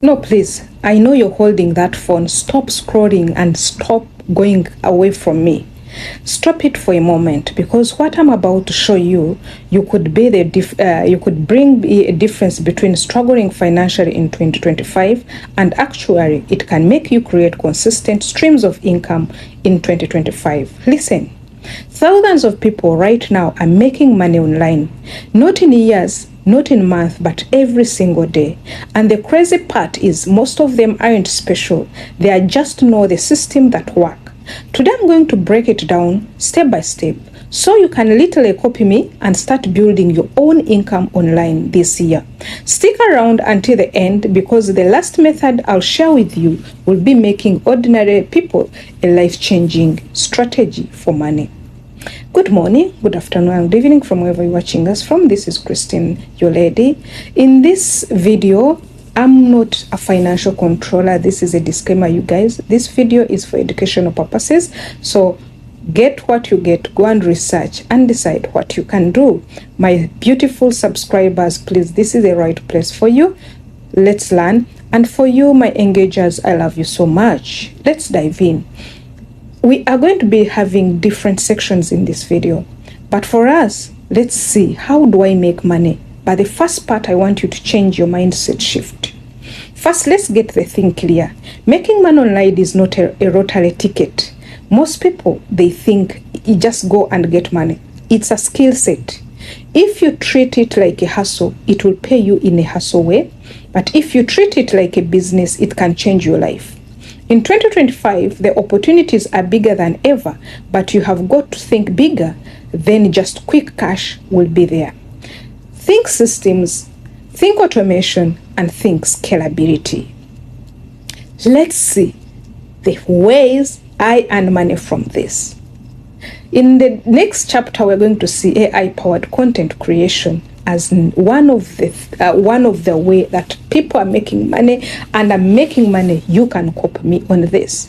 No, please. I know you're holding that phone. Stop scrolling and stop going away from me. Stop it for a moment, because what I'm about to show you, you could bring a difference between struggling financially in 2025 and actually it can make you create consistent streams of income in 2025. Listen. Thousands of people right now are making money online, not in years, not in months, but every single day. And the crazy part is most of them aren't special. They are just know the system that works. Today I'm going to break it down step by step so you can literally copy me and start building your own income online this year. Stick around until the end, because the last method I'll share with you will be making ordinary people a life-changing strategy for money. Good morning, good afternoon, and good evening from wherever you're watching us from. This is Christine, your lady. In this video, I'm not a financial controller. This is a disclaimer, you guys. This video is for educational purposes. So get what you get, go and research and decide what you can do. My beautiful subscribers, please, this is the right place for you. Let's learn. And for you, my engagers, I love you so much. Let's dive in. We are going to be having different sections in this video. But for us, let's see, how do I make money? But the first part, I want you to change your mindset shift. First, let's get the thing clear. Making money online is not a lottery ticket. Most people, they think you just go and get money. It's a skill set. If you treat it like a hustle, it will pay you in a hustle way. But if you treat it like a business, it can change your life. In 2025, the opportunities are bigger than ever, but you have got to think bigger, then just quick cash will be there. Think systems, think automation, and think scalability. Let's see the ways I earn money from this. In the next chapter, we're going to see AI-powered content creation as one of the way that people are making money, and are making money. You can copy me on this.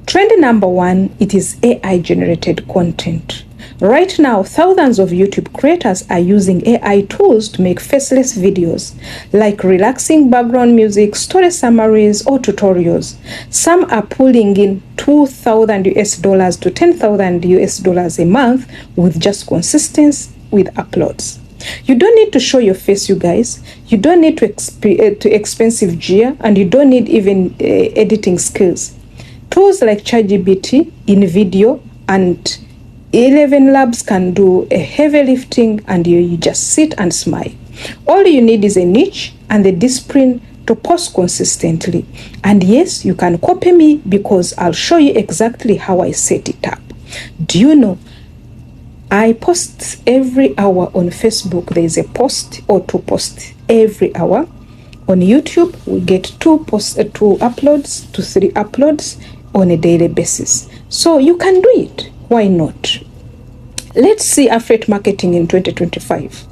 Trend number one, it is AI-generated content. Right now, thousands of YouTube creators are using AI tools to make faceless videos, like relaxing background music, story summaries, or tutorials. Some are pulling in $2,000 to $10,000 a month with just consistency with uploads. You don't need to show your face, you guys. You don't need to expensive gear, and you don't need even editing skills. Tools like ChatGPT, InVideo, and 11 Labs can do a heavy lifting, and you just sit and smile. All you need is a niche and the discipline to post consistently. And yes, you can copy me, because I'll show you exactly how I set it up. Do you know, I post every hour on Facebook. There is a post or two posts every hour. On YouTube, we get two uploads to three uploads on a daily basis. So you can do it. Why not? Let's see affiliate marketing in 2025.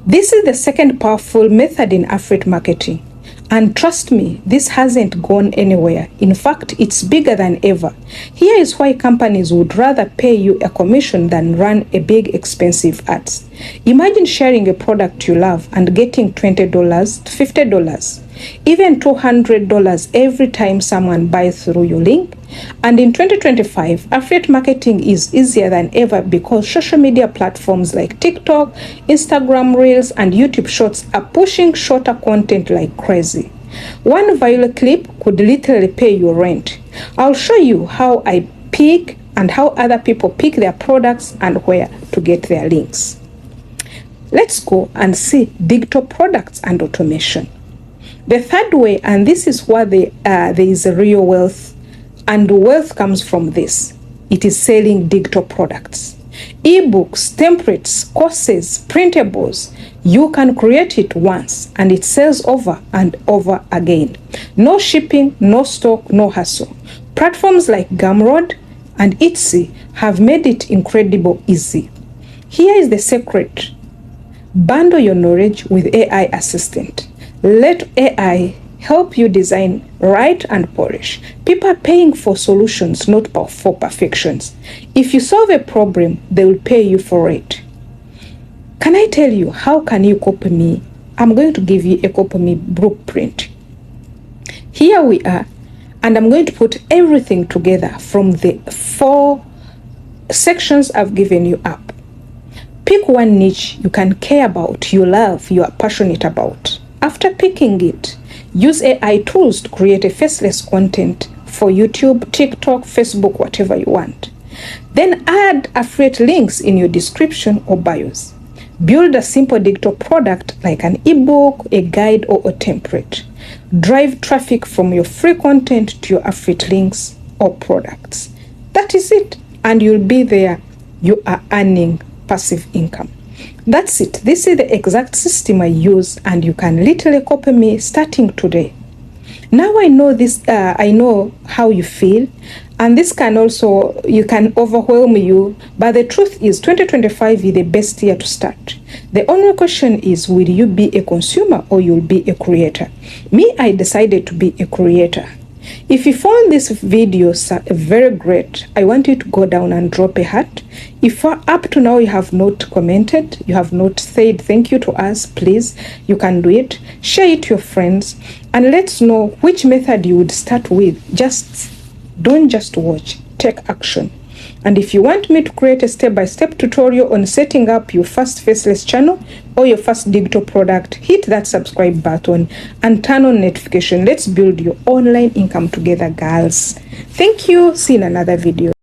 This is the second powerful method in affiliate marketing. And trust me, this hasn't gone anywhere. In fact, it's bigger than ever. Here is why companies would rather pay you a commission than run a big expensive ads. Imagine sharing a product you love and getting $20 to $50, even $200 every time someone buys through your link. And in 2025, affiliate marketing is easier than ever, because social media platforms like TikTok, Instagram Reels, and YouTube Shorts are pushing shorter content like crazy. One viral clip could literally pay your rent. I'll show you how I pick and how other people pick their products and where to get their links. Let's go and see digital products and automation. The third way, and this is where there is a real wealth, and wealth comes from this. It is selling digital products. Ebooks, templates, courses, printables. You can create it once and it sells over and over again. No shipping, no stock, no hassle. Platforms like Gumroad and Etsy have made it incredibly easy. Here is the secret. Bundle your knowledge with AI assistant. Let AI help you design, write, and polish. People are paying for solutions, not for perfections. If you solve a problem, they will pay you for it. Can I tell you how can you copy me? I'm going to give you a copy me blueprint. Here we are, and I'm going to put everything together from the 4 sections I've given you up. Pick one niche you can care about, you love, you are passionate about. After picking it, use AI tools to create a faceless content for YouTube, TikTok, Facebook, whatever you want. Then add affiliate links in your description or bios. Build a simple digital product like an ebook, a guide, or a template. Drive traffic from your free content to your affiliate links or products. That is it. And you'll be there. You are earning passive income. That's it. This is the exact system I use, and you can literally copy me starting today. Now I know this, I know how you feel, and this can also, you can overwhelm you, but the truth is 2025 is the best year to start. The only question is, will you be a consumer or you'll be a creator? Me, I decided to be a creator. If you found this video very great, I want you to go down and drop a heart. If up to now you have not commented, you have not said thank you to us, please, you can do it. Share it to your friends and let's know which method you would start with. Don't just watch, take action. And if you want me to create a step-by-step tutorial on setting up your first faceless channel or your first digital product, hit that subscribe button and turn on notification. Let's build your online income together, girls. Thank you. See you in another video.